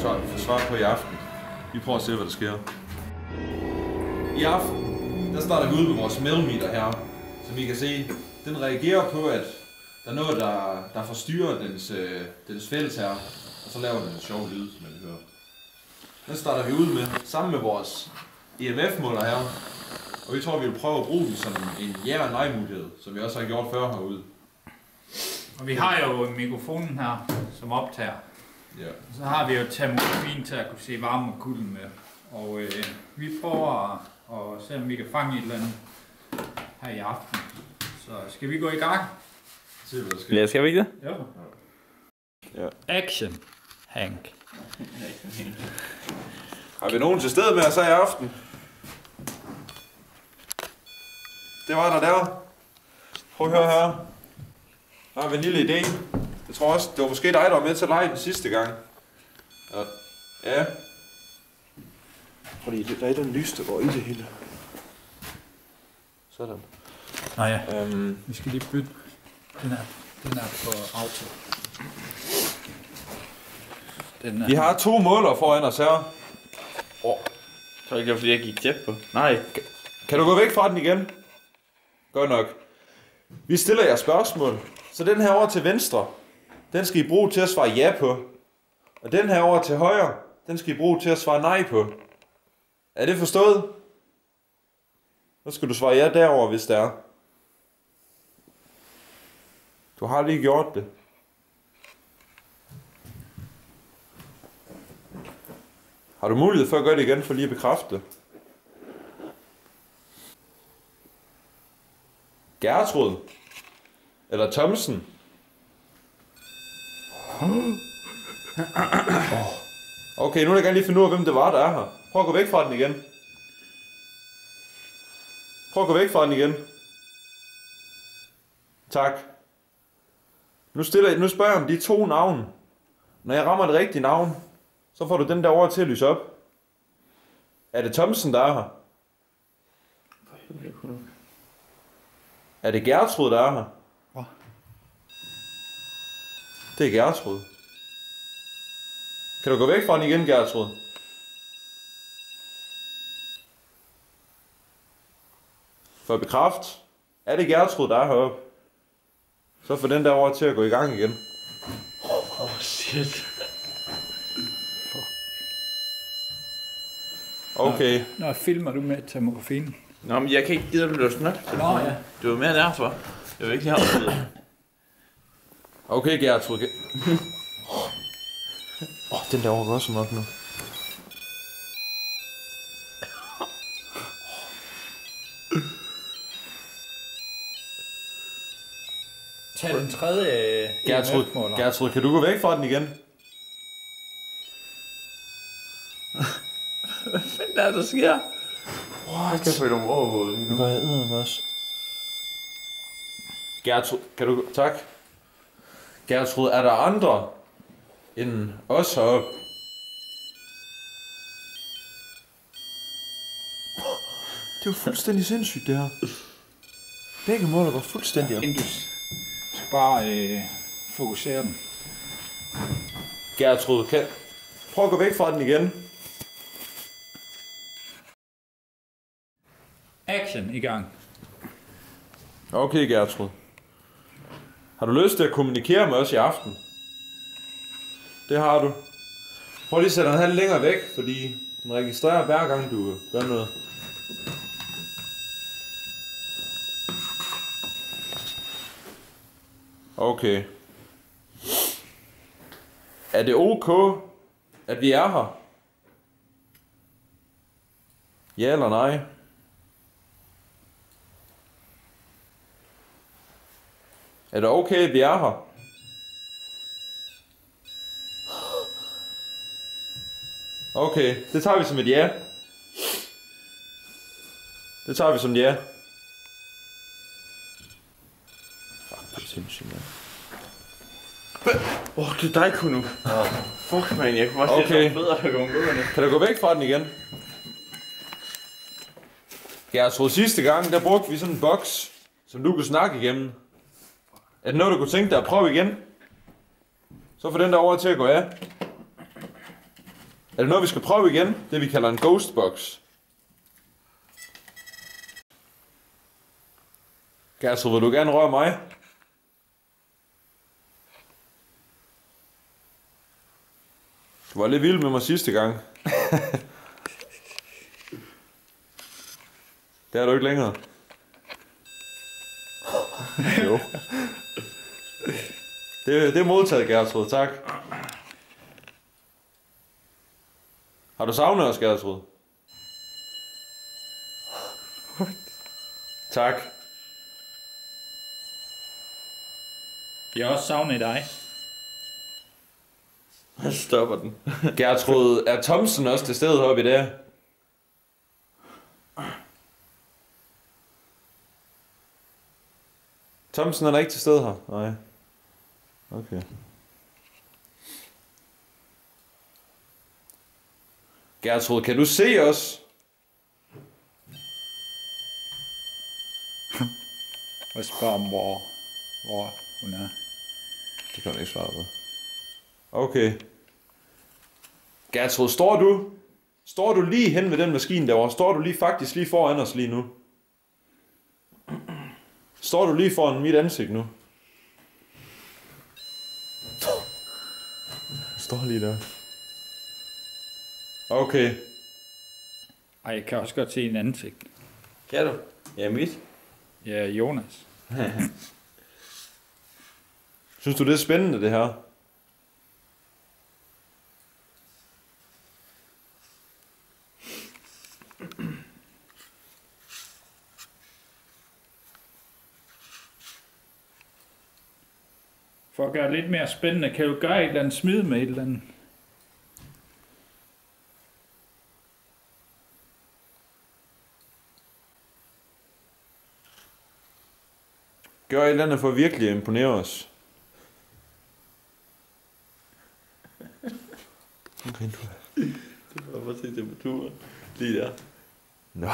få svar på i aften. Vi prøver at se, hvad der sker. I aften, der starter vi ud med vores meter her. Som I kan se, den reagerer på, at der er noget, der forstyrrer dens fælles her. Og så laver den en sjov lyd, som man hører. Den starter vi ud med, sammen med vores EMF-måler her. Og vi tror, vi vil prøve at bruge den som en ja- og nej-mulighed, som vi også har gjort før herude. Og vi har jo mikrofonen her, som optager. Ja. Så har vi jo termografien til at kunne se varme og kulde med. Og vi prøver at se, om vi kan fange et eller andet her i aften. Så skal vi gå i gang? Se, hvad der sker. Ja, skal vi ikke det? Jo. Ja. Action, Hank. Har vi nogen til stede med os her i aften? Det var der. Prøv at høre her. Der har vi en lille idé. Jeg tror også, det var måske dig, der var med til at lege den sidste gang. Ja. Fordi der er den lys, der går i det hele. Sådan. Nå ja, vi skal lige bytte. Den er på auto. Vi har 2 målere foran os her. Så er det ikke, fordi jeg gik tæt på. Nej. Kan du gå væk fra den igen? Godt nok. Vi stiller jer spørgsmål. Så den her over til venstre, den skal I bruge til at svare ja på. Og den her over til højre, den skal I bruge til at svare nej på. Er det forstået? Så skal du svare ja derover, hvis det er. Du har lige gjort det. Har du mulighed for at gøre det igen, for lige at bekræfte det? Gertrud? Eller Thomsen? Okay, nu vil jeg gerne lige finde ud af, hvem det var, der er her. Prøv at gå væk fra den igen. Prøv at gå væk fra den igen. Tak. Nu spørger jeg om de 2 navne. Når jeg rammer det rigtige navn, så får du den der over til at lyse op. Er det Thomsen, der er her? Er det Gertrud, der er her? Hvad? Det er Gertrud. Kan du gå væk fra den igen, Gertrud? For at bekræfte, er det Gertrud, der er heroppe? Så får den der over til at gå i gang igen. Shit. Okay. Nå, filmer du med termografien? Nå, men jeg kan ikke give dig løs nok. Nå ja. Det var mere derfor. Jeg vil ikke have det. Okay, Gertrud. Den der over går også nok nu. Tag den tredje EMF-måler. Gertrud, kan du gå væk fra den igen? Hvad fanden er der sker? Jeg kan få nogle overvåget. Nu går jeg med os. Gertrud, kan du... Tak. Gertrud, er der andre end os heroppe? Det var fuldstændig sindssygt, det her. Begge måler var fuldstændig op. Indus. Du skal bare fokusere den. Gertrud, prøv at gå væk fra den igen. Action i gang. Okay, Gertrud. Har du lyst til at kommunikere med os i aften? Det har du. Prøv lige at sætte den her længere væk, fordi den registrerer hver gang du gør noget. Okay. Er det ok, at vi er her? Ja eller nej? Er det okay, at vi er her? Okay, det tager vi som et ja. Det tager vi som et ja. Fuck, det er sindssygt, man. Det er dig, Kuno. Fuck, man, jeg kunne også Okay. se så bedre at gå gående. Kan du gå væk fra den igen? Gertrud, sidste gang, der brugte vi sådan en boks, som du kunne snakke igennem. Er det noget, du kunne tænke dig at prøve igen? Så får den der over til at gå af. Er det noget, vi skal prøve igen? Det vi kalder en ghostbox. Gertrud, vil du gerne røre mig? Du var lidt vild med mig sidste gang. Det er du ikke længere. Jo. Det er modtaget, Gertrud. Tak. Har du savnet os, Gertrud? Tak. Jeg har også savnet dig. Jeg stopper den. Gertrud, er Thomsen også til stede heroppe i dag? Thomsen er der ikke til stede her? Nej. Okay. Gertrud, kan du se os? Og spørg om, hvor hun er. Det kan du ikke svare på. Okay. Gertrud, står du lige hen ved den maskine derovre? Står du faktisk lige foran os lige nu? Står du lige foran mit ansigt nu? Jeg står lige der. Okay. Ej, jeg kan også godt se en ansigt. Kan du? Ja, mit. Ja, Jonas. Synes du, det er spændende, det her? For at gøre det lidt mere spændende, kan du gøre et eller andet smid med et eller andet? Gør et eller andet for virkelig at imponere os. Okay, Du får bare se temperaturen. Lige der. Nå.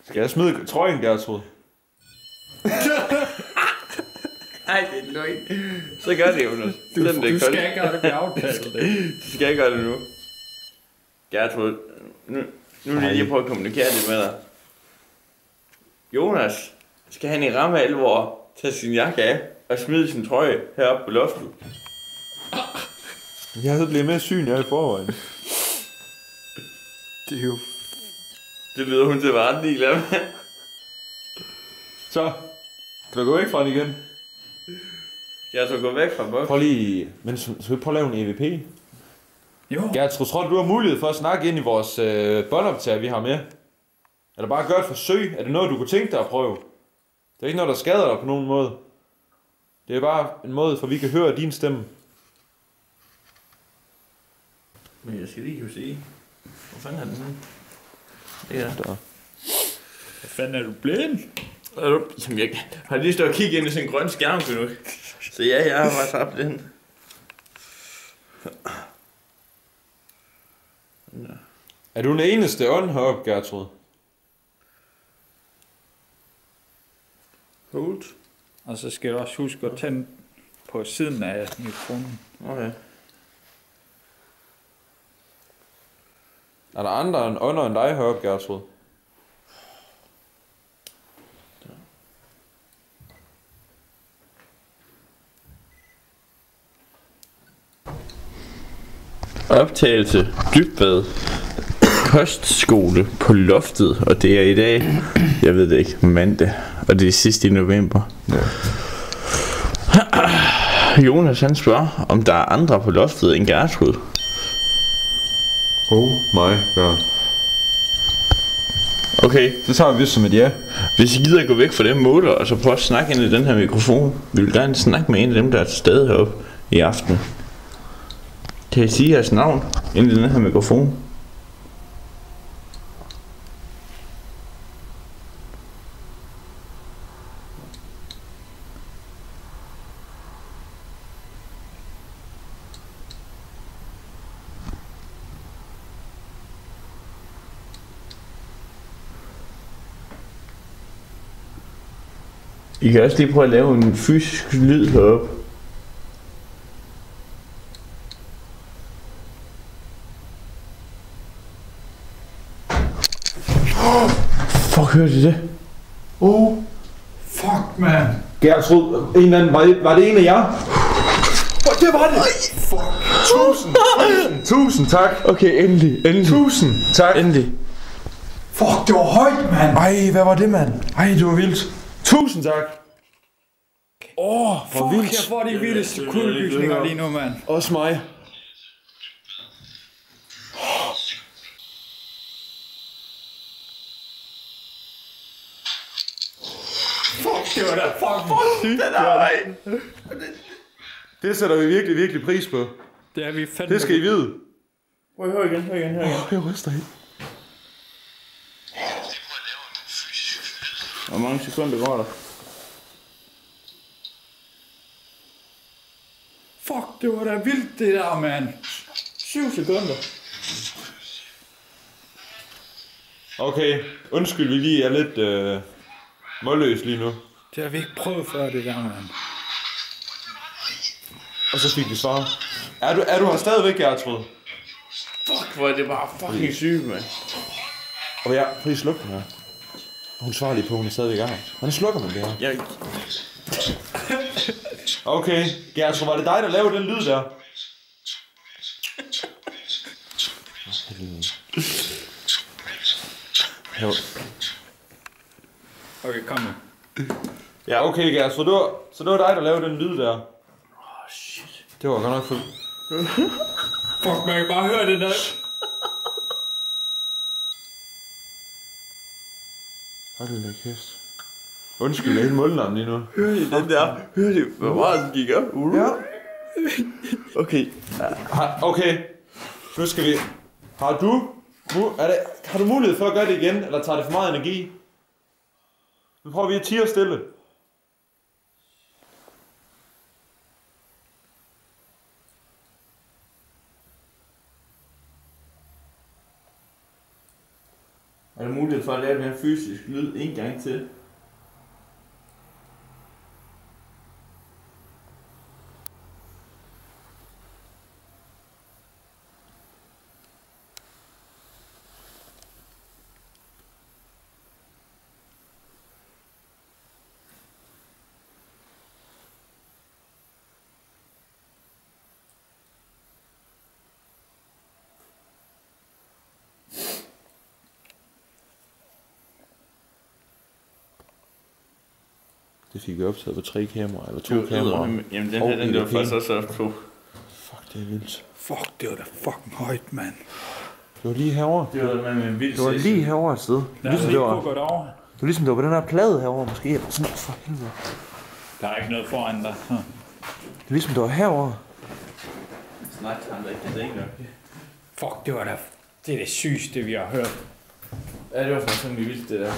Skal jeg smide trøjen, Gertrud? Nej, det er løgn. Så gør det, Jonas. Du skal ikke gøre det ved aftalt. Du skal ikke gøre det nu. Gertrud, nu vil jeg lige prøve at kommunikere lidt med dig. Jonas skal han i ramme alvor tage sin jakke af og smide sin trøje heroppe på loftet. Jeg så bliver mere syn, jeg i forvejen. Det er jo... Det lyder hun til at være ret ligeglad med. Så. Kan du gå væk fra den igen? Gertrud, gå væk fra boksen. Prøv lige... Men skal vi prøve at lave en EVP? Jo. Gertrud, tror du har mulighed for at snakke ind i vores båndoptager, vi har med? Eller bare gøre et forsøg? Er det noget, du kunne tænke dig at prøve? Det er ikke noget, der skader dig på nogen måde. Det er bare en måde, for vi kan høre din stemme. Men jeg skal lige kunne sige. Hvor fanden er den nu? Det er der. Hvad fanden er du blind? Jamen, jeg har lige stået og kigget ind i sådan en grøn skærm nu. Så ja, jeg har faktisk haft den. Er du den eneste ånd heroppe, Gertrud? Hold. Og så skal du også huske at tænde på siden af mikrofonen. Okay. Er der andre ånder end dig heroppe, Gertrud? Optagelse Dybvad Kostskole på loftet, og det er i dag, jeg ved det ikke, mandag, og det er sidst i november. Ja. Jonas han spørger, om der er andre på loftet end Gertrud. Oh my god. Okay, Det tager vi vist som et ja. hvis I gider at gå væk fra den måler, og så prøve at snakke ind i den her mikrofon. Vi vil gerne snakke med en af dem, der er til stede heroppe i aften. Kan I sige jeres navn ind i den her mikrofon? I kan også lige prøve at lave en fysisk lyd heroppe. hørte I det? Fuck, man. Gertrud, en eller anden, var det en af jer? Det var det! Fuck. Tusind tak. Okay, endelig. Tusind tak. Endelig. Fuck, det var højt, mand. Ej, hvad var det, mand? Ej, det var vildt. Tusind tak. Hvor vildt. Jeg får de vildeste kuldegysninger lige nu, mand. Også mig. Fuck, det var da fucking sygt. Det sætter vi virkelig, virkelig pris på. Det er vi fandme. Det skal I vide. Prøv at høre igen. Jeg ryster helt. Hvor mange sekunder går der? Fuck, det var da vildt, det der, mand. 7 sekunder. Okay, undskyld, vi lige er lidt målløs lige nu. Det har vi ikke prøvet før, det der, mand. Og så fik vi svar. Er du her stadigvæk, Gertrud? Fuck, hvor er det bare fucking sygt, mand. Og ja, prøv at slukke den her. Hun svarer lige på, hun er stadigvæk i gang. Hvordan slukker man det her? Jeg... Okay, Gertrud, var det dig, der lavede den lyd der? Okay, kom nu. Ja, okay, Gertrud, så det var dig, der lavede den lyd der. Shit. Det var godt nok fuldt. Fuck, man kan bare høre det der. Hold da kæft. Undskyld, jeg er helt målnavn lige nu. Hør I den der? Hør I, hvor meget den gik op? Ja. Okay. Okay, nu skal vi... Har du mulighed for at gøre det igen, eller tager det for meget energi? Nu prøver vi at tie stille. Er der mulighed for at lave den her fysisk lyd en gang til? Det fik vi optaget på 3 kameraer, eller 2 kameraer. Jamen den her, den der faktisk også op på. Fuck, det er vildt. Fuck, det var da fucking højt, mand. Det var lige herovre. Det var med en vild Det var lige herovre et sted. Lad os lige prøve at gå derover. Det var ligesom, det var på den her plade herovre, måske. Sådan, for helvede. Der er ikke noget foran dig. Det er ligesom, det var herovre. Snak han da ikke, det er ikke nok. Fuck, det var da... Det er det sygeste, vi har hørt. Ja, det var faktisk sådan vildt, det der.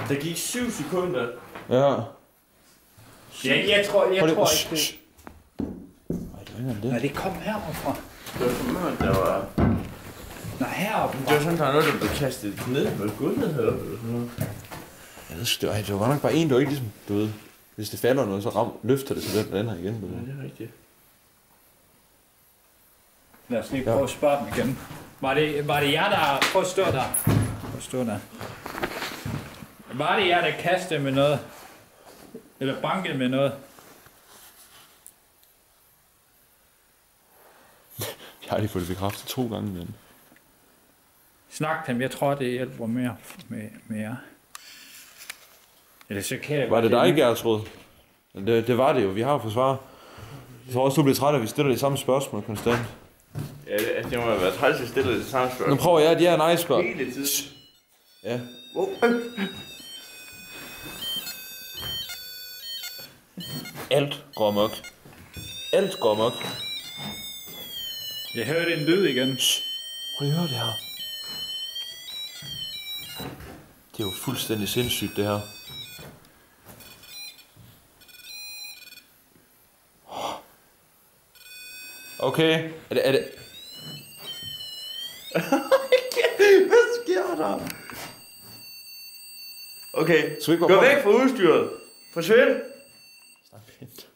Der gik 7 sekunder. Ja. Jeg tror ikke det. Nej, det var ikke engang det. Nej, det kom heroppe. Det var for mig, der var... Nej, heroppe. Det var sådan, der var noget, der blev kastet ned med gulvet heroppe eller sådan noget. Ja, det var godt nok bare en, der var ikke ligesom, du ved, hvis det falder noget, så løfter det, så den lander igen. Du ved. Ja, det er rigtigt. Lad os lige prøve at spørge dem igen. Var det jer, der... Prøv at stå der. Prøv at stå der. Var det jer, der kastede med noget? Eller bankede med noget? Jeg har lige fået det bekræftet 2 gange, men... Snak dem, jeg tror, det hjælper mere med jer. Eller så kan jeg... Var det dig, Gertrud? Det var det jo, vi har fået svar. Jeg tror også, du bliver træt, at vi stiller de samme spørgsmål konstant. Ja, det må have været træls, at stille det samme spørgsmål. Nu prøver jeg et ja-nej-spørgsmål. Hele tiden. Ja. Alt går amok. Alt går amok. Jeg hørte en lyd igen. Prøv lige at høre det her. Det er jo fuldstændig sindssygt, det her. Okay. Er det... Hvad sker der? Okay, Så vi ikke gå væk fra udstyret. Forsvind. Snak pænt.